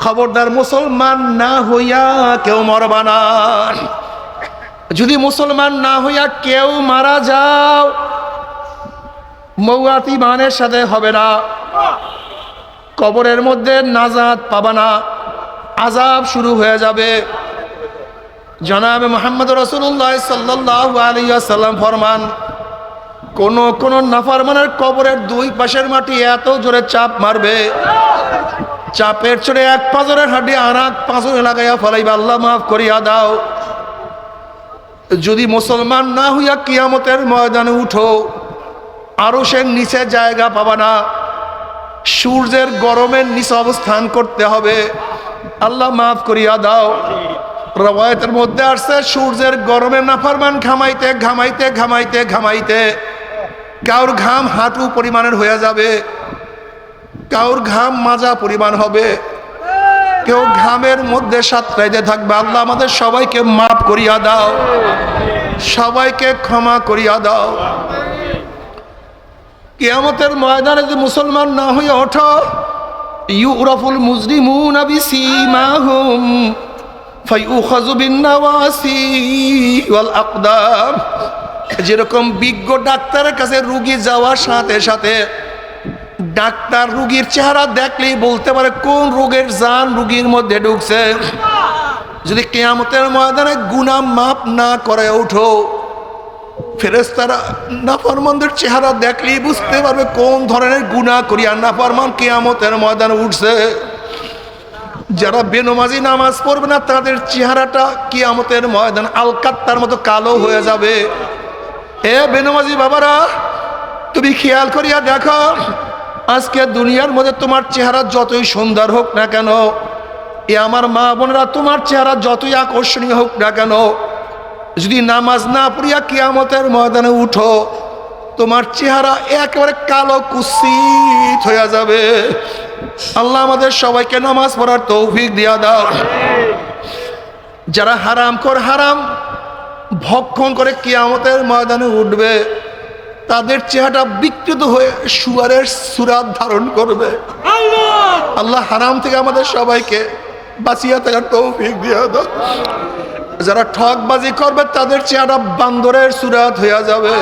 খবরদার মুসলমান না হইয়া কেউ মরবা না। যদি মুসলমান না হইয়া কেউ মারা যাও, মওয়াত ঈমানের সাথে হবে না, কবরের মধ্যে নাজাত পাবা না, আযাব শুরু হয়ে যাবে। জনাবে মুহাম্মদ রাসূলুল্লাহ সাল্লাল্লাহু আলাইহি ওয়াসাল্লাম ফরমান, কোন নাফরমানের কবরের দুই পাশের মাটি এত জোরে চাপ মারবে, চাপের চড়ে এক পাঁজরের হাড্ডি আর এক পাঁজরে লাগাইয়া ফলাইবা, আল্লাহ মাফ করিয়া দাও। যদি মুসলমান না হইয়া কিয়ামতের ময়দানে উঠো, আরশের নিচে জায়গা পাবা না, সূর্যের গরমের নিচে অবস্থান করতে হবে, আল্লাহ মাফ করিয়া দাও। রওয়ায়াতের মধ্যে আসছে, সূর্যের গরমে নাফরমান ঘামাইতে ঘামাইতে ঘামাইতে ঘামাইতে কাউর ঘাম হাঁটু পরিমাণের হয়ে যাবে, কাউর ঘাম মাজা পরিমাণ হবে, কেউ ঘামের মধ্যে সাঁতরাইতে থাকবে। আল্লাহ আমাদের সবাইকে মাফ করিয়া দাও, সবাইকে ক্ষমা করিয়া দাও। কিয়ামতের ময়দানে যদি মুসলমান না হয়ে ওঠো, ইউরাফুল মুজরিমুনা বিসীমাহুম ফায়ুখাযু বিন্নাওয়াসি ওয়াল আকদাম। যেরকম বিজ্ঞ ডাক্তারের কাছে রোগী যাওয়ার সাথে সাথে ডাক্তার রোগীর চেহারা দেখলেই বলতে পারে কোন রোগের জান রোগীর মধ্যে ঢুকছে। যদি কিয়ামতের ময়দানে গুনাহ মাফ না করে ওঠো, ফেরেশতারা নাফরমানদের চেহারা দেখলেই বুঝতে পারবে কোন ধরনের গুনাহ করিয়া নাফরমান কিয়ামতের ময়দানে উঠছে। যারা বেনমাজি নামাজ পড়বে না, তাদের চেহারাটা কিয়ামতের ময়দান আলকাত্তার মতো কালো হয়ে যাবে। এ বেনমাজি বাবারা, তুমি খেয়াল করিয়া দেখো, আজকে দুনিয়ার মধ্যে তোমার চেহারা যতই সুন্দর হোক না কেন, এ আমার মা বোনেরা, তোমার চেহারা যতই আকর্ষণীয় হোক না কেন, যদি নামাজ না পড়িয়া কিয়ামতের ময়দানে উঠো, তোমার চেহারা একেবারে কালো কুৎসিত হয়ে যাবে। আল্লাহ আমাদের সবাইকে নামাজ পড়ার তৌফিক দিয়া দাও। যারা হারাম ভক্ষণ করে কিয়ামতের ময়দানে উঠবে, তাদের চেহারা বিকৃত হয়ে শুয়ারের সুরাত ধারণ করবে। আল্লাহ হারাম থেকে আমাদের সবাইকে বাঁচিয়ে থাকার তৌফিক দিয়া দাও। যারা ঠকবাজি করবে, তাদের চেহারা বান্দরের সুরাত হইয়া যাবে।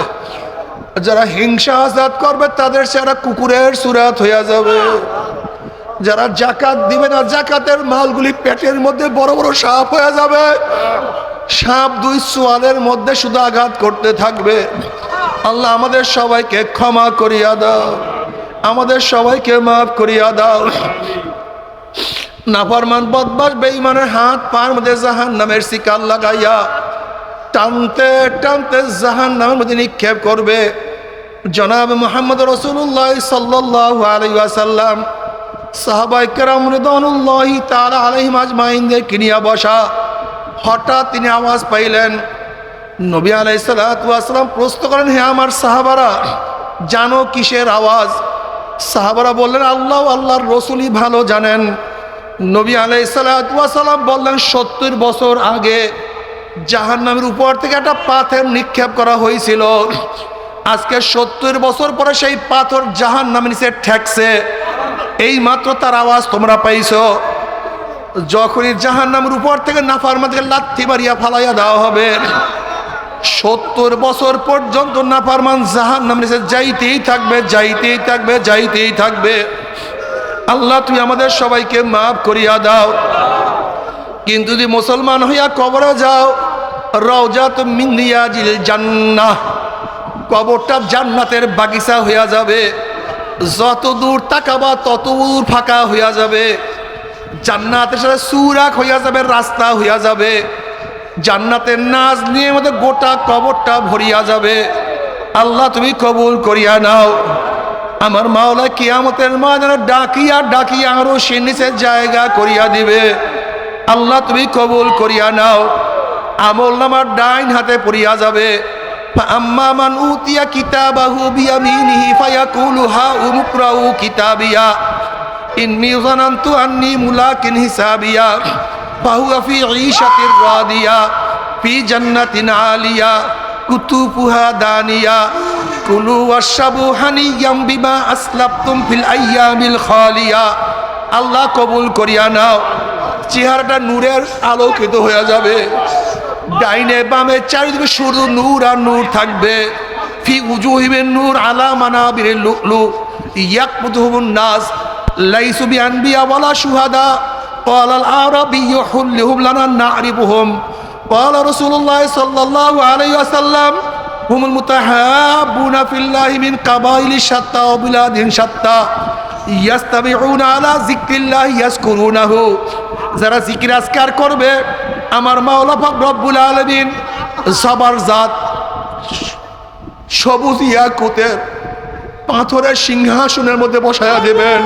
যারা হিংসা হাসাদ করবে, তাদের চেহারা কুকুরের সুরাত হইয়া যাবে। যারা জাকাত দিবে না, জাকাতের মালগুলি পেটের মধ্যে বড় বড় সাপ হয়ে যাবে। সাপ দুই সোয়ালের মধ্যে শুধু আঘাত করতে থাকবে। আল্লাহ আমাদের সবাইকে ক্ষমা করিয়া দাও, আমাদের সবাইকে মাফ করিয়া দাও। নাফরমান বদমাশ বেঈমানের হাত পার মধ্যে জাহান্নামের শিকার লাগাইয়া টানতে টানতে জাহান্নামের মধ্যে নিক্ষেপ করবে। জনাব মুহাম্মদ রাসূলুল্লাহ সাল্লাল্লাহু আলাইহি ওয়াসাল্লাম সাহাবায়ে কেরাম রিদওয়ানুল্লাহি তাআলা আলাইহিম আজমাইনদের কিনিয়া বসা। হঠাৎ তিনি আওয়াজ পাইলেন। নবী আলাইহিস সালাতু ওয়াস সালাম প্রশ্ন করেন, হে আমার সাহাবারা, জানো কিসের আওয়াজ? সাহাবারা বললেন, আল্লাহ আল্লাহর রাসূলই ভালো জানেন। নবী আলাইহিস সালাতু ওয়াস সালাম বললেন, ৭০ বছর আগে জাহান্নামের উপর থেকে একটা পাথর নিক্ষেপ করা হয়েছিল। আজকে ৭০ বছর পরে সেই পাথর জাহান্নামের নিচে ঠেকছে। এই মাত্র তার আওয়াজ তোমরা পাইছো। যখনই জাহান্নামের উপর থেকে নাফরমানকে লাথি মারিয়া ফালাইয়া দেওয়া হবে, ৭০ বছর পর্যন্ত নাফরমান জাহান্নামের নিচে যাইতেই থাকবে, যাইতেই থাকবে, যাইতেই থাকবে। আল্লাহ তুই আমাদের সবাইকে মাফ করিয়া দাও। কিন্তু যদি মুসলমান হইয়া কবরে যাও, রওজাতুম মিন রিয়াজিল জান্নাহ, কবরটা জান্নাতের বাগিচা হইয়া যাবে। যত দূর তাকাবা তত দূর ফাঁকা হইয়া যাবে। জান্নাতের সাথে সুরাক হইয়া যাবে, রাস্তা হইয়া যাবে। জান্নাতের নাজ নিয়ে মধ্যে গোটা কবরটা ভরিয়া যাবে। আল্লাহ তুমি কবুল করিয়া নাও। আমার মাওলা কিয়ামতের ময়দানে ডাকিয়া ডাকিয়া আরো সে নিচে জায়গা করিয়া দিবে। আল্লাহ তুমি কবুল করিয়া নাও। আমলনামার ডাইন হাতে পড়িয়া যাবে। আম্মা মান উতিয়া কিতাবাহু বিয়ামিনিহি ফায়াকুলু হা উমকরাউ কিতাবিয়া ইন্নী যানানতু আন্নী মুলাকিন হিসাবিয়া ফাহুয়া ফি ঈশাতির রাদিয়া ফি জান্নাতিন আলিয়া কুতুফুহা দানিয়া কুলু ওয়াশরাবু হানিয়াম বিমা আসলাফতুম ফিল আইয়ামিল খালিয়া। আল্লাহ কবুল করিয়া নাও। চেহারাটা নূরের আলোকিত হয়ে যাবে, ডাইনে বামে চারিদিকে শুধু নূর আর নূর থাকবে। ফি উজুহিহিম নূর আলা মানাবিরিল লুলু ইয়াকবুতুহুমুন নাস লাইসু বিআনবিয়া ওয়ালা শুহাদা ক্বালাল আরাবিয়্যু হুল্লুহুম লানা না'রিফুহুম ক্বালা রাসূলুল্লাহ সাল্লাল্লাহু আলাইহি ওয়াসাল্লাম হুমুল মুতাহাব্বুনা ফিল্লাহি মিন কাবাইলি শাত্তা ওয়া বিলাদিন শাত্তা ইয়াস্তাবিউনা আলা যিকরিল্লাহি ইয়াজকুরুনাহু। যারা জিকির আজকার করবে আমার মাওলা পাক রব্বুল আলামিন সবার জাত সবুজ ইয়াকুতের পাথরের সিংহাসনের মধ্যে বসায়া দেবেন।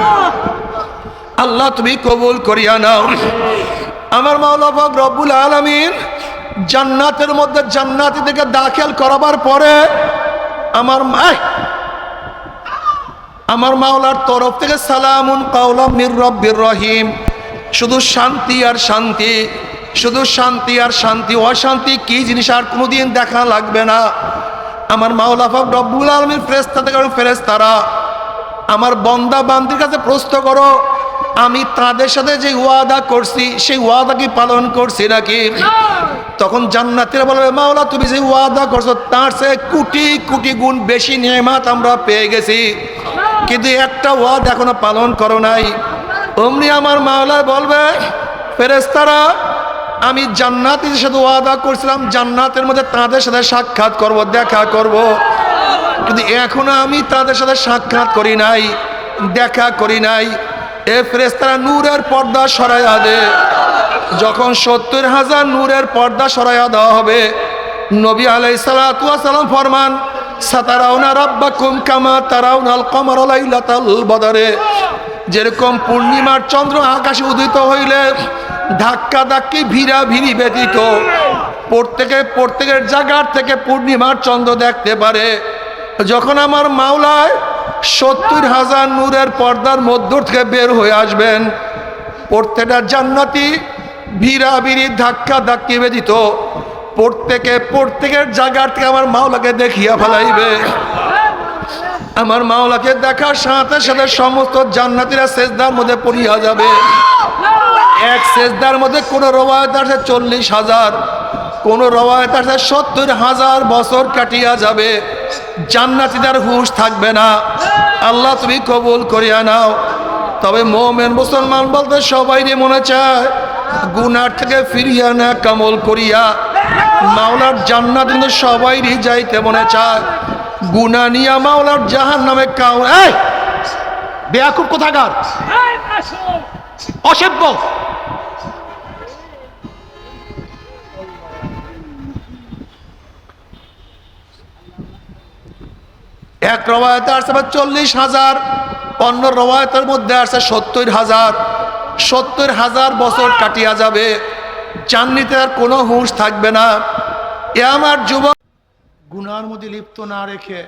আল্লাহ তুমি কবুল করিয়া নাও। আমার মাওলা পাক রব্বুল আলামিন জান্নাতের মধ্যে জান্নাতি থেকে দাখিল করাবার পরে আমার মাওলার তরফ থেকে সালামুন কাওলাম মির রব্বির রহিম, শুধু শান্তি আর শান্তি, শুধু শান্তি আর শান্তি। অশান্তি কি জিনিস আর কোনোদিন দেখা লাগবে না। আমার মাওলা পাক রব্বুল আলামিন ফেরেশতা থেকে ফেরেশতারা আমার বান্দা বান্দির কাছে প্রশ্ন করো, আমি তাদের সাথে যে ওয়াদা করছি সেই ওয়াদা কি পালন করছি নাকি? তখন জান্নাতীরা বলবে, মাওলা তুমি যে ওয়াদা করছো তার চেয়ে কোটি কোটি গুণ বেশি নেয়ামত আমরা পেয়ে গেছি, কিন্তু একটা ওয়াদা এখনো পালন করো নাই। অমনি আমার মাওলা বলবে, ফেরেশতারা আমি জান্নাতীদের সাথে ওয়াদা করছিলাম জান্নাতের মধ্যে তাদের সাথে সাক্ষাৎ করব, দেখা করব, কিন্তু এখনো আমি তাদের সাথে সাক্ষাৎ করি নাই, দেখা করি নাই। এ ফেরেশতারা নূরের পর্দা সরাইয়া দে। যখন ৭০,০০০ নূরের পর্দা সরাইয়া দেওয়া হবে, নবী আলাইহিস সালাতু ওয়াস সালাম ফরমান, সাতারাউনা রাব্বাকুম কামা তারাউনাল কমারা লাইলাতাল বদরে। যেরকম পূর্ণিমার চন্দ্র আকাশে উদিত হইলে ধাক্কা ধাক্কি ভিড়া ভিড়ি ব্যতীত প্রত্যেকের জায়গার থেকে পূর্ণিমার চন্দ্র দেখতে পারে, যখন আমার মাওলায় ৭০,০০০ নূরের পর্দার মধ্য থেকে বের হয়ে আসবেন, প্রত্যেকটা জান্নাতি ভিড়া ভিড়ি ধাক্কা ধাক্কি ব্যতীত প্রত্যেকের জায়গার থেকে আমার মাওলাকে দেখিয়া ফেলাইবে। আমার মাওলাকে দেখার সাথে সাথে সমস্ত জান্নাতীরা সেজদার মধ্যে পড়িয়া যাবে। এক সেজদার মধ্যে কোন রওয়ায়াত আছে ৪০,০০০, কোন রওয়ায়াত আছে ৭০,০০০ বছর কাটিয়া যাবে, জান্নাতীদের হুঁশ থাকবে না। আল্লাহ তুমি কবুল করিয়া নাও। তবে মুমিন মুসলমান বলতে সবাইরই মনে চায় গুনার থেকে ফিরিয়া না কামল করিয়া মাওলার জান্নাত, কিন্তু সবাইরই যাইতে মনে চায়। গুনাহ নিয়া মাওলার জাহান্নামে এই বেয়াকুব কোথাকার, অসভ্য। এক রওয়ায়াতে আসছে ৪০,০০০, অন্য রওয়ায়াতের মধ্যে আসছে ৭০,০০০। ৭০,০০০ বছর কাটিয়া যাবে, জান্নাতে আর কোনো হুঁশ থাকবে না। এ আমার যুবক, গুনার মধ্যে লিপ্ত না রেখে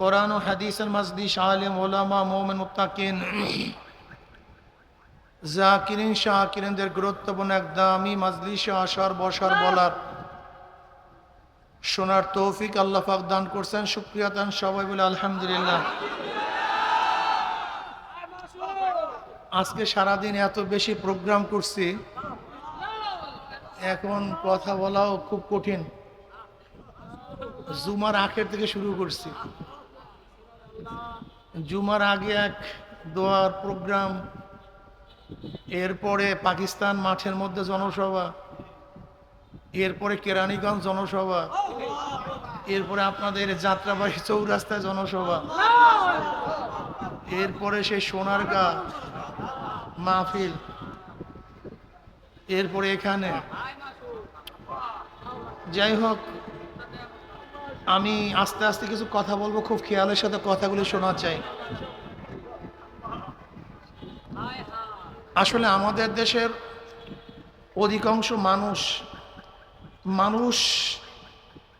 কোরআন ও হাদিসের মজলিস, আলেম ওলামা মুমিন মুত্তাকিন জাকিরিন শাকিরিনদের গুরুত্বপূর্ণ একদমই মজলিসে আসার বসার বলার শোনার তৌফিক আল্লাহ পাক দান করছেন। শুকরিয়া দান সবাই বলে আলহামদুলিল্লাহ। আজকে সারাদিন এত বেশি প্রোগ্রাম করছি, এখন কথা বলাও খুব কঠিন। জুমার আখের থেকে শুরু করছি, জুমার আগে এক দোয়ার প্রোগ্রাম, এরপরে পাকিস্তান মাঠের মধ্যে জনসভা, এরপরে কেরানীগঞ্জ জনসভা, এরপরে আপনাদের যাত্রাবাড়ি চৌরাস্তায় জনসভা, এরপরে সেই সোনারগাঁ মাহফিল, এরপরে এখানে। যাই হোক, আমি আস্তে আস্তে কিছু কথা বলবো, খুব খেয়ালের সাথে কথাগুলি শোনা চাই। আসলে আমাদের দেশের অধিকাংশ মানুষ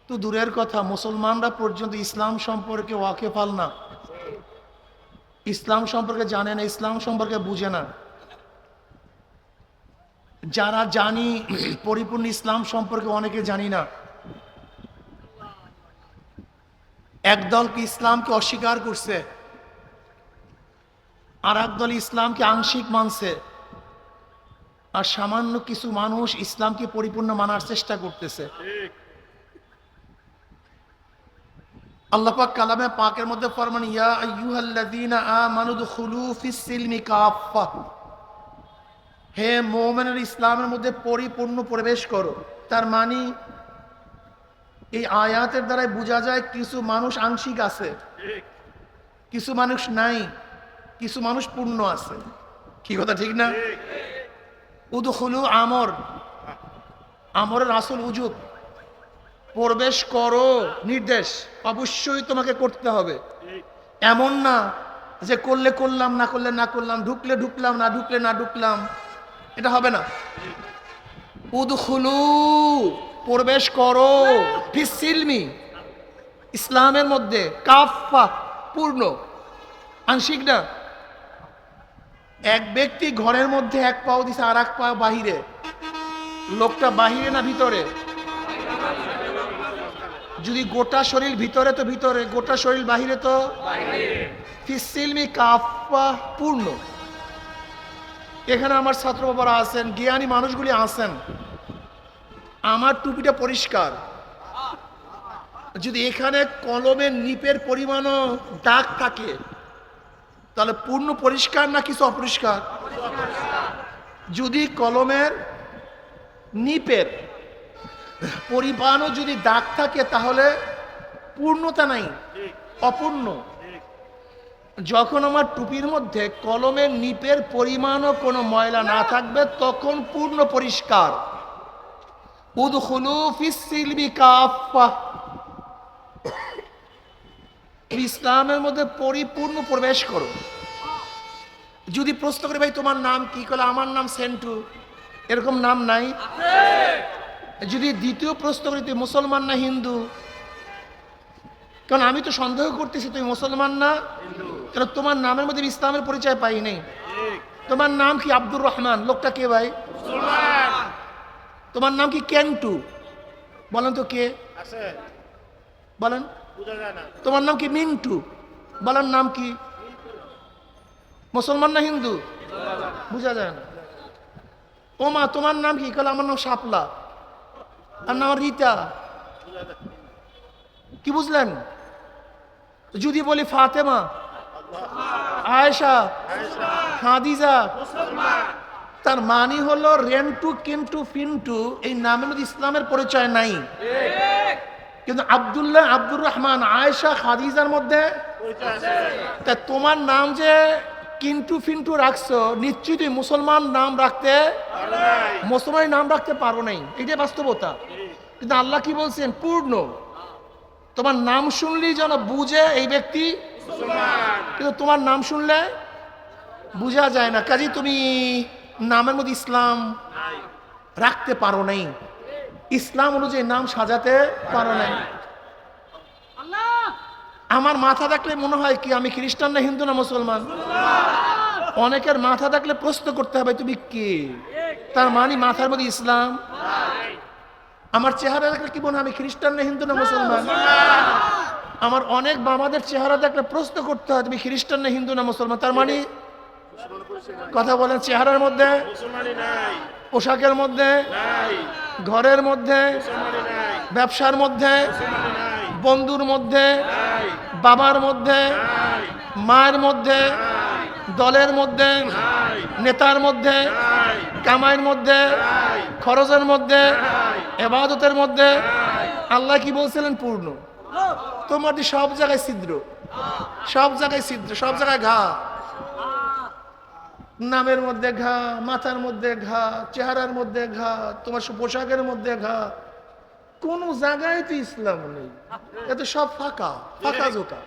তো দূরের কথা, মুসলমানরা পর্যন্ত ইসলাম সম্পর্কে ওয়াকিফাল না, ইসলাম সম্পর্কে জানে না, ইসলাম সম্পর্কে বুঝে না। যারা জানি পরিপূর্ণ ইসলাম সম্পর্কে অনেকে জানি না। একদল কি ইসলামকে অস্বীকার করছে, আর একদল ইসলামকে আংশিক মানছে, আর সামান্য কিছু মানুষ ইসলামকে পরিপূর্ণ মানার চেষ্টা করতেছে। আল্লাহ পাক কালামে পাকের মধ্যে ফরমান, ইয়া আইয়ুহাল্লাযীনা আমানু দুখুলু ফিস সিলমি কাফা, হে মুমিনের ইসলামের মধ্যে পরিপূর্ণ প্রবেশ করো। তার মানে এই আয়াতের দ্বারাই বোঝা যায় কিছু মানুষ আংশিক আছে, কিছু মানুষ নাই, কিছু মানুষ পূর্ণ আছে। কি কথা ঠিক না? উদখুলু আমর, আমরের আসল উজুব, প্রবেশ করো নির্দেশ, অবশ্যই তোমাকে করতে হবে। এমন না যে করলে করলাম, না করলে না করলাম, ঢুকলে ঢুকলাম, না ঢুকলে না ঢুকলাম, এটা হবে না। উদখুলু, প্রবেশ করো, ফিস সিলমি, ইসলামের মধ্যে, কাফা, পূর্ণ, আংশিক না। এক ব্যক্তি ঘরের মধ্যে এক পাও দিছে আর এক পা বাহিরে, লোকটা বাহিরে না ভিতরে? যদি গোটা শরীর ভিতরে তো ভিতরে, গোটা শরীর বাহিরে তো ফিস সিলমি কাফা, পূর্ণ। এখানে আমার ছাত্র বাবারা আছেন, জ্ঞানী মানুষগুলি আছেন, আমার টুপিটা পরিষ্কার, যদি এখানে কলমের নিপের পরিমাণও দাগ থাকে তাহলে পূর্ণ পরিষ্কার না কিছু অপরিষ্কার? যদি কলমের নিপের পরিমাণও যদি দাগ থাকে তাহলে পূর্ণতা নাই, অপূর্ণ। যখন আমার টুপির মধ্যে কলমের নিপের পরিমাণও কোনো ময়লা না থাকবে তখন পূর্ণ পরিষ্কার। উদখুলু ফিস সিলমি কাফা, ইসলামের মধ্যে পরিপূর্ণ প্রবেশ করো। যদি প্রশ্ন করে, ভাই তোমার নাম কি? বলে আমার নাম সেন্টু, এরকম নাম নাই। যদি দ্বিতীয় প্রশ্ন করি তুই মুসলমান না হিন্দু, কারণ আমি তো সন্দেহ করতেছি তুমি মুসলমান না, কারণ তোমার নামের মধ্যে ইসলামের পরিচয় পাই নাই। তোমার নাম কি? আব্দুর রহমান, লোকটা কে ভাই? তোমার নাম কি? কেন্টু, বলেন তো কে? বলেন। তোমার নাম কি? মিন্টু, বলেন নাম কি? মুসলমান না হিন্দু? বুঝা যায় না। ও মা তোমার নাম কি? বলে আমার নাম শাপলা, আর নাম রীতা। কি বুঝলেন? যদি বলি ফাতেমা, আয়েশা, খাদিজা, তার মানে হলো রেন্টু, কিন্টু, ফিন্টু এই নামের মধ্যে ইসলামের পরিচয় নাই। কিন্তু আব্দুল্লাহ, আব্দুর রহমান, আয়েশা, খাদিজার মধ্যে। তা তোমার নাম যে কিন্টু ফিন্টু রাখছো, নিশ্চয়ই তুমি মুসলমান নাম রাখতে, মুসলমান নাম রাখতে পারো নাই, এটাই বাস্তবতা। কিন্তু আল্লাহ কি বলছেন? পূর্ণ। তোমার নাম শুনলেই যেন বুঝে এই ব্যক্তি, কিন্তু তোমার নাম শুনলে বুঝা যায় না। কাজে তুমি নামের মধ্যে ইসলাম রাখতে পারো নাই, ইসলাম অনুযায়ী নাম সাজাতে পারো নাই। আমার মাথা দেখলে মনে হয় কি আমি খ্রিস্টান না হিন্দু না মুসলমান? অনেকের মাথা দেখলে প্রশ্ন করতে হবে তুমি কে, তার মানে মাথার মধ্যে ইসলাম। আমার চেহারা দেখলে কি মনে হয় আমি খ্রিস্টান না হিন্দু না মুসলমান? আমার অনেক বাবাদের চেহারা দেখলে প্রশ্ন করতে হয় তুমি খ্রিস্টান না হিন্দু না মুসলমান, তার মানে কথা বলেন চেহারার মধ্যে, পোশাকের মধ্যে, ঘরের মধ্যে, ব্যবসার মধ্যে, বন্ধুর মধ্যে, বাবার মধ্যে, মায়ের মধ্যে, দলের মধ্যে, নেতার মধ্যে, কামাইয়ের মধ্যে, খরচের মধ্যে, ইবাদতের মধ্যে। আল্লাহ কি বলছিলেন? পূর্ণ। তোমার সব জায়গায় ছিদ্র, সব জায়গায় ছিদ্র, সব জায়গায় ঘা, নামের মধ্যে ঘা, মাথার মধ্যে ঘা, চেহারার মধ্যে ঘা, তোমার পোশাকের মধ্যে ঘা, কোন জায়গায় তো ইসলাম নেই, এত সব ফাঁকা, ফাঁকা জোকা।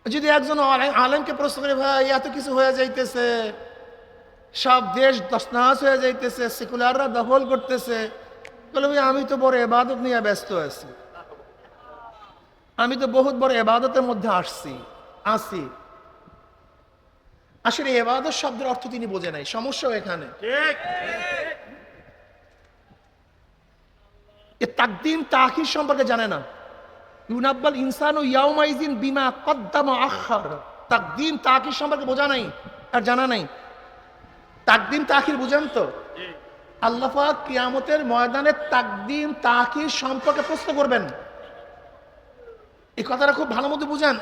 যদি একজন আলেমকে প্রশ্ন করে, ভাই এত কিছু হয়ে যাইতেছে, সব দেশ তছনছ হয়ে যাইতেছে, সেকুলাররা দখল করতেছে, বলে ভাই আমি তো বড় ইবাদত নিয়ে ব্যস্ত আছি, আমি তো বহুত বড় ইবাদতের মধ্যে আসি। আসলে ইবাদত শব্দের অর্থ তিনি বোঝে নাই, সমস্যা এখানে। তাকদিম তাখির সম্পর্কে জানে না। ইউনাব্বাল ইনসানু ইয়াউমাইজিন বিমা কদ্দামা আখার, তাকদিম তাখির সম্পর্কে বোঝা নাই আর জানা নাই। তাকদিম তাখির বুঝেন তো? আল্লাহ পাক কিয়ামতের ময়দানে তাকদিম তাখির সম্পর্কে প্রশ্ন করবেন। এই কথাটা খুব ভালো মতো বুঝেন।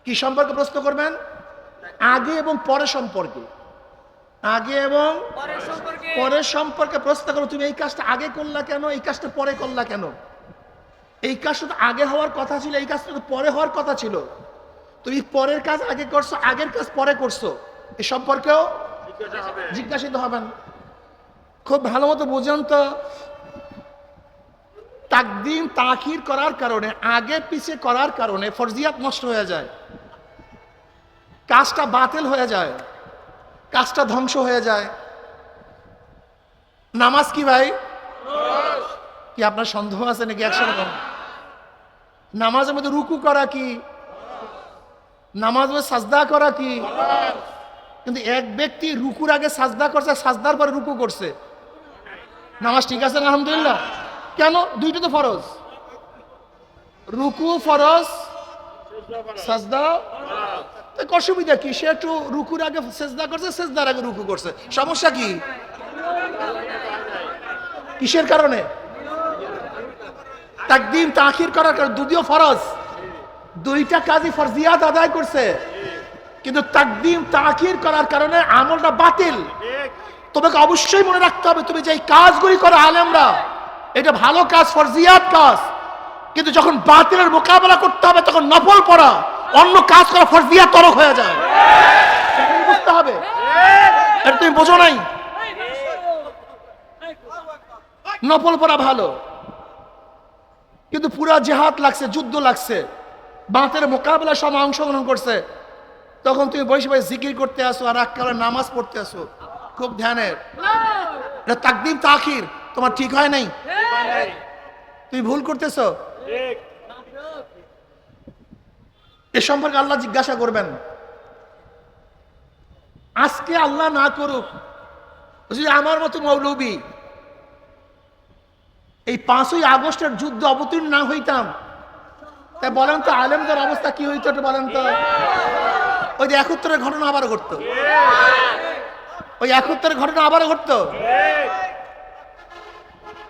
কি সম্পর্কে প্রশ্ন করবেন? আগে এবং পরে সম্পর্কে। আগে এবং পরের সম্পর্কে প্রশ্ন করো। তুমি এই কাজটা আগে করলা কেন, এই কাজটা পরে করলা কেন? এই কাজটা তো আগে হওয়ার কথা ছিল, এই কাজটা তো পরে হওয়ার কথা ছিল। তুমি পরের কাজ আগে করছো, আগের কাজ পরে করছো, এ সম্পর্কেও জিজ্ঞাসিত হবেন। খুব ভালো মতো বুঝেন তো, তাকদিম তাখির করার কারণে, আগে পিছে করার কারণে ফরজিয়াত নষ্ট হয়ে যায়, কাজটা বাতিল হয়ে যায়, কাজটা ধ্বংস হয়ে যায়। নামাজ কি ভাই? কি আপনার সন্দেহ আছে নাকি? একসাথে নামাজের মধ্যে রুকু করা কি? নামাজের মধ্যে সাজদা করা কি? কিন্তু এক ব্যক্তি রুকুর আগে সাজদা করছে, সাজদার পরে রুকু করছে, নামাজ ঠিক আছে না? আলহামদুলিল্লাহ। কেন? দুইটা তো ফরজ। রুকু ফরজ, সাজদা অসুবিধা কি? সে একটু রুকুর আগে সেজদা করছে, সেজদার আগে রুকু করছে, সমস্যা কি? কিসের কারণে? তাকদিম তাখির করার কারণে। দুটিও ফরজ, দুইটা কাজই ফরজিয়াত আদায় করছে, কিন্তু তাকদিম তাখির করার কারণে আমলটা বাতিল। তোমাকে অবশ্যই মনে রাখতে হবে, তুমি যে কাজগুলি করে আলেমরা, এটা ভালো কাজ, ফরজিয়াত কাজ, কিন্তু যখন বাতিলের মোকাবেলা করতে হবে তখন নফল পড়া, অন্য কাজ করা ফরজিয়াত তরক হয়ে যায়। বুঝতে হবে, এটা তুমি বোঝো নাই। নফল পড়া ভালো, কিন্তু পুরা জিহাদ লাগছে, যুদ্ধ লাগছে, বাতিলের মোকাবেলা সব অংশগ্রহণ করছে, তখন তুমি বসে বসে জিকির করতে আসো আর এককালে নামাজ পড়তে আসো। খুব ধ্যানের, এটা তাকদিম তাখির তোমার ঠিক হয় নাই, তুমি ভুল করতেছো। এ সম্পর্কে আল্লাহ জিজ্ঞাসা করবেন। আজকে আল্লাহ না করুক, যদি আমার মতো মৌলবী এই 5ই আগস্টের যুদ্ধ অবতীর্ণ না হইতাম, তাই বলেন তো আলেমদের অবস্থা কি হইতো? বলেন তো। ওই যে 71-এর ঘটনা আবার ঘটতো, ওই 71-এর ঘটনা আবার ঘটতো,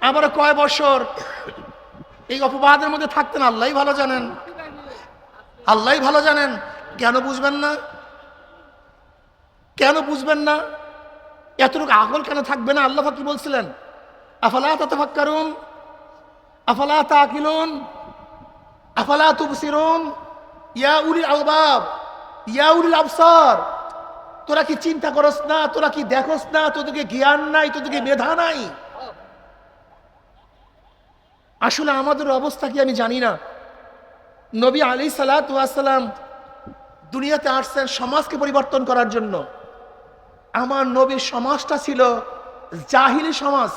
আবার কয় বছর এই অপবাদের মধ্যে থাকতেন। আল্লাহ ভালো জানেন, আল্লাহ ভালো জানেন। কেন বুঝবেন না? কেন বুঝবেন না? এতটুকু আকল কেন থাকবে না? আল্লাহ কি বলছিলেন? আফালা তাতাফাক্কারুন, আফালা তাকিলুন, আফালা তুবসিরুন, ইয়া উলিল আলবাব, ইয়া উলিল আবসার। তোরা কি চিন্তা করস না? তোরা কি দেখোস না? তোদেরকে জ্ঞান নাই, তোদেরকে মেধা নাই? আসলে আমাদের অবস্থা কি আমি জানি না। নবী আলাইহিস সালাতু ওয়াস সালাম দুনিয়াতে আসছেন সমাজকে পরিবর্তন করার জন্য। আমার নবীর সমাজটা ছিল জাহিলি সমাজ,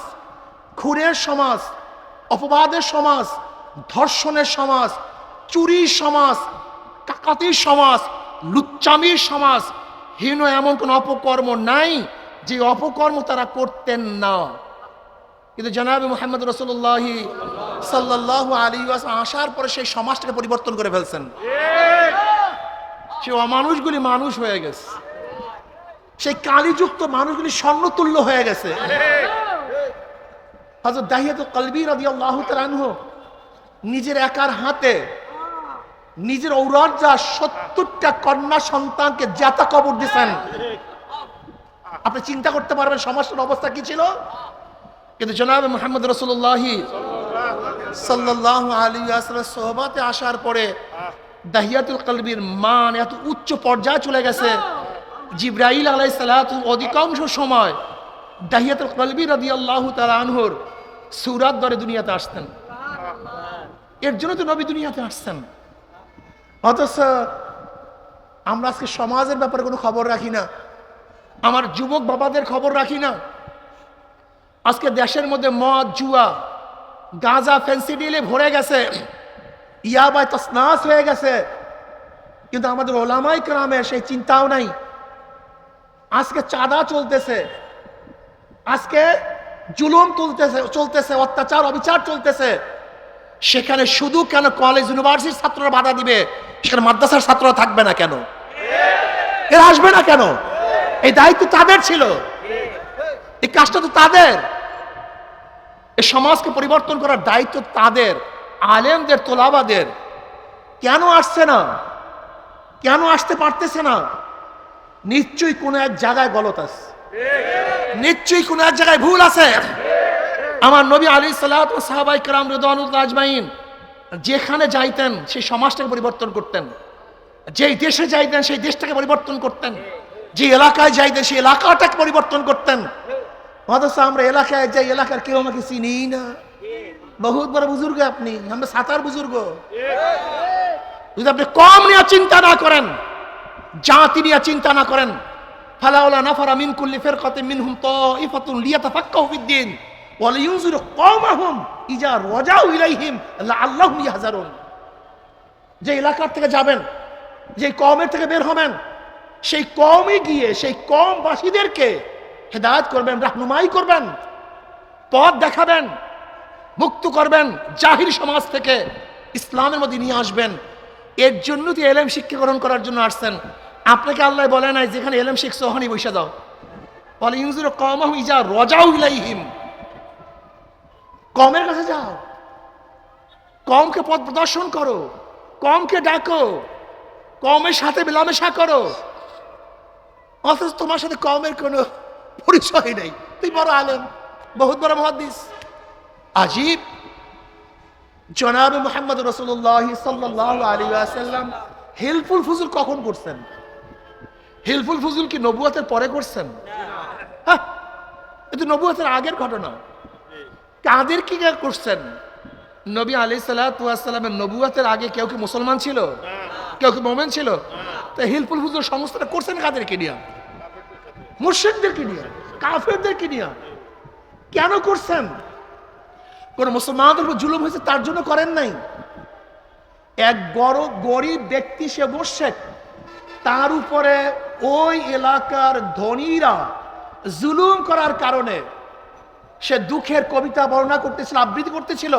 খুনের সমাজ, অপবাদের সমাজ, ধর্ষণের সমাজ, চুরির সমাজ, ডাকাতির সমাজ, লুচ্চামির সমাজ। হীন এমন কোন অপকর্ম নাই যে অপকর্ম তারা করতেন না। কিন্তু জনাবে মুহাম্মদ রাসূলুল্লাহ সাল্লাল্লাহু আলাইহি ওয়াসাল্লাম আসার পরে সেই সমাজটাকে পরিবর্তন করে ফেলছেন। সেই অমানুষগুলি মানুষ হয়ে গেছে, সেই কালিযুক্ত মানুষগুলি স্বর্ণতুল্য হয়ে গেছে। হযরত দাহিয়াতুল কলবী রাদিয়াল্লাহু তাআলা আনহু নিজের একার হাতে নিজের ঔরজা 70টা কন্যা সন্তানকে জাতা কবর দিয়েছেন। আপনি চিন্তা করতে পারবেন সমাজের অবস্থা কি ছিল। কিন্তু জনাবে মুহাম্মদ রাসূলুল্লাহ সাল্লাল্লাহু আলাইহি ওয়াসাল্লাম সোহবতে আসার পরে দাহিয়াতুল কলবীর মান এত উচ্চ পর্যায়ে চলে গেছে, জিবরাইল আলাইহিস সালাতু অধিকাংশ সময় দাহিয়াতুল কলবী রাদিয়াল্লাহু তাআলা আনহুর সূরাত ধরে দুনিয়াতে আসতেন। এর জন্য তো নবী দুনিয়াতে আসছেন। অথচ আমরা আজকে সমাজের ব্যাপারে কোনো খবর রাখি না, আমার যুবক বাবাদের খবর রাখি না। আজকে দেশের মধ্যে মদ, জুয়া, গাঁজা, ফেন্সিডিলে ভরে গেছে, ইয়াবায় তসনাস হয়ে গেছে, কিন্তু আমাদের ওলামায়ে কেরামের সেই চিন্তাও নাই। আজকে চাঁদা চলতেছে, আজকে জুলুম চলতেছে, অত্যাচার অবিচার চলতেছে। সেখানে শুধু কেন কলেজ ইউনিভার্সিটির ছাত্ররা বাধা দিবে, সেখানে মাদ্রাসার ছাত্ররা থাকবে না কেন? এরা আসবে না কেন? এই দায়িত্ব তাদের ছিল, এই কাজটা তো তাদের, এই সমাজকে পরিবর্তন করার দায়িত্ব তাদের, আলেমদের, তোলাবাদের। কেন আসছে না? কেন আসতে পারতেছে না? নিশ্চয়ই কোনো এক জায়গায় গলত আছে, নিশ্চয়ই কোনো এক জায়গায় ভুল আছে। আমার নবী আলাইহিস সালাতু ওয়াস সাহাবায়ে কেরাম রিদওয়ানুল্লাহ আজমাইন যেখানে যাইতেন সেই সমাজটাকে পরিবর্তন করতেন, যেই দেশে যাইতেন সেই দেশটাকে পরিবর্তন করতেন, যে এলাকায় যাইতেন সেই এলাকাটাকে পরিবর্তন করতেন। অথচ আমরা এলাকায় যাই, এলাকার কেউ আমাকে চিনিই না। বহুত বড় বুজুর্গ আপনি, আমরা সাতার বুজুর্গ। যদি আপনি কম নিয়ে চিন্তা না করেন, জাতি নিয়ে চিন্তা না করেন, ফালাউলা নাফারা মিন কুল্লি ফিরকাতিন মিনহুম তাইফাতুন লিয়াতাফাক্কাহু ফিদ-দ্বীন ওয়া লিয়ুনযিরু কওমাহুম ইযা রাজাউ ইলাইহিম লাআল্লাহুম ইয়াহযারুন। যে এলাকার থেকে যাবেন, যে কওমের থেকে বের হবেন, সেই কওমে গিয়ে সেই কওমবাসীদেরকে হেদায়েত করবেন, রাহনুমাই করবেন, পথ দেখাবেন, মুক্ত করবেন, জাহিল সমাজ থেকে ইসলামের মধ্যে নিয়ে আসবেন। এর জন্য তো এলেম শিক্ষা গ্রহণ করার জন্য আসছেন। আপনাকে আল্লাহ বলে নাই যেখানে এলেম শিখছো ওখানে বসে দাও, বলে ইনজুরু কওমাহুম ইযা রাজাউ ইলাইহিম, কওমের কাছে যাও, কওমকে পথ প্রদর্শন করো, কওমকে ডাকো, কওমের সাথে মেলামেশা করো। অথচ তোমার সাথে কওমের কোনো পরিচয় নেই, তুই বড় আলেম, বহুত বড় মুহাদ্দিস। আজীব, জনাবে মুহাম্মদ রাসূলুল্লাহ সাল্লাল্লাহু আলাইহি ওয়াসাল্লাম হিলফুল ফুজুল কখন করছেন? হিলফুল ফুজুল কি নবুয়তের পরে করছেন? হ্যাঁ, এটা নবুয়তের আগের ঘটনা। কাদের কি করছেন? নবী আলাইহিস সালাতু ওয়াস সালামের নবুয়তের আগে কেউ কি মুসলমান ছিল? কেউ কি মুমিন ছিল? তো হিলফুল ফুজুল সমস্তটা করছেন কাদেরকে নিয়ে? মুশরিকদেরকে নিয়ে, কাফেরদেরকে নিয়ে। কেন করছেন? কোন মুসলমানদের উপর জুলুম হয়েছে তার জন্য করেন নাই। এক বড় গরিব ব্যক্তি, সে মুশরিক, তার উপরে ওই এলাকার ধনীরা জুলুম করার কারণে সে দুঃখের কবিতা বর্ণনা করতেছিল, আবৃত্তি করতেছিল।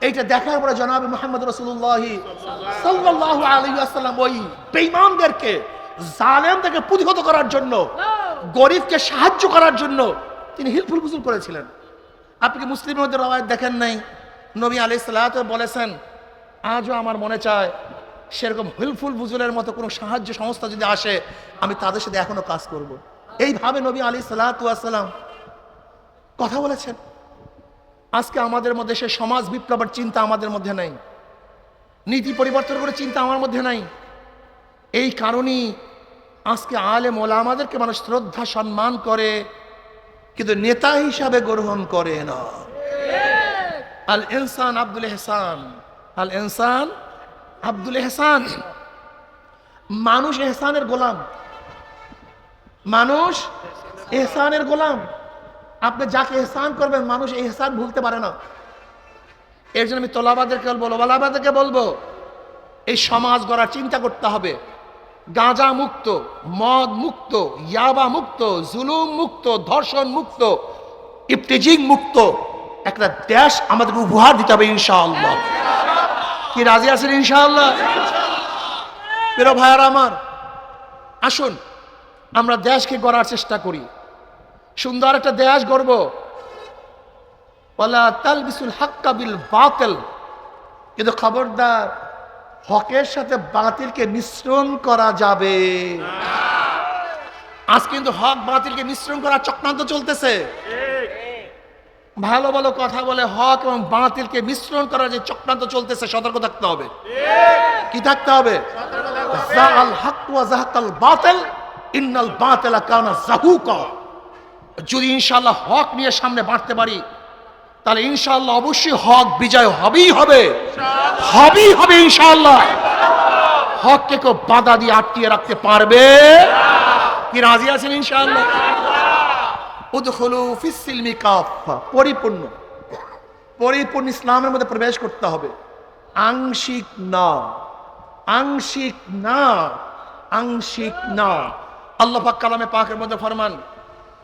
এইটা দেখার পরে জনাবে মুহাম্মদ রাসূলুল্লাহ সাল্লাল্লাহু আলাইহি ওয়াসাল্লাম ওই বেঈমানদেরকে, জালেমদেরকে প্রতিহত করার জন্য, গরিবকে সাহায্য করার জন্য তিনি হিলফুল ফুজুল করেছিলেন। আপনি কি মুসলিমের মধ্যে রওয়ায়াত দেখেন নাই? নবী আলাইহিস সালাতু বলেছেন, আজও আমার মনে চায় সেরকম হিলফুল ফুজুলের মতো কোনো সাহায্য সংস্থা যদি আসে, আমি তাদের সাথে এখনো কাজ করব। এইভাবে নবী আলাইহিস সালাতু ওয়াসসালাম কথা বলেছেন। আজকে আমাদের মধ্যে সে সমাজ বিপ্লবের চিন্তা আমাদের মধ্যে নাই, নীতি পরিবর্তন করে চিন্তা আমার মধ্যে নাই। এই কারণেই আজকে আলেম ওলামাদেরকে মানুষ শ্রদ্ধা সম্মান করে, কিন্তু নেতা হিসাবে গ্রহণ করে না। আল ইনসান আব্দুল ইহসান, আল ইনসান আব্দুল ইহসান। মানুষ ইহসানের গোলাম, মানুষ ইহসানের গোলাম। আপনি যাকে ইহসান করবেন মানুষ ইহসান ভুলতে পারে না। এর জন্য আমি তোলাবাদেরকে বলবো, ওলামাদেরকে বলবো, এই সমাজ গড়ার চিন্তা করতে হবে। গাঁজা মুক্ত, মদ মুক্ত, ইয়াবা মুক্ত, জুলুম মুক্ত, ধর্ষণ মুক্ত, ইফতিজিং মুক্ত একটা দেশ আমাদের উপহার দিতে হবে ইনশাআল্লাহ। কি রাজি আছেন ইনশাআল্লাহ? প্রিয় ভাইয়ারা আমার, আসুন আমরা দেশকে গড়ার চেষ্টা করি, সুন্দর একটা দেশ গড়ব। ওয়ালা তালবিসুল হাক্কা বিল বাতিল, কিন্তু খবরদার হকের সাথে বাতিলকে মিশ্রণ করা যাবে। আজ কিন্তু হক বাতিলকে মিশ্রণ করার চক্রান্ত চলতেছে। ভালো ভালো কথা বলে হক এবং বাতিলকে মিশ্রণ করার যে চক্রান্ত চলতেছে, সতর্ক থাকতে হবে। কি থাকতে হবে? যাআল হক ওয়া যাহাকাল বাতিল ইন্নাল বাতিলা কানা যাহুকা। যদি ইনশাআল্লাহ হক নিয়ে সামনে বাড়তে পারি, তাহলে ইনশাআল্লাহ অবশ্যই হক বিজয় হবেই হবে, হবেই হবে ইনশাআল্লাহ। হককে কেউ বাধা দিয়ে আটকিয়ে রাখতে পারবে? কি রাজি আছেন ইনশাআল্লাহ? উদখুলু ফিস সিলমি কাফা, পরিপূর্ণ পরিপূর্ণ ইসলামের মধ্যে প্রবেশ করতে হবে। আংশিক না, আংশিক না, আংশিক না। আল্লাহ পাক কালামে পাকের মধ্যে ফরমান,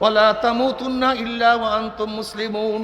ওয়ালা তামুতুন্না ইল্লা ওয়া আনতুম মুসলিমুন।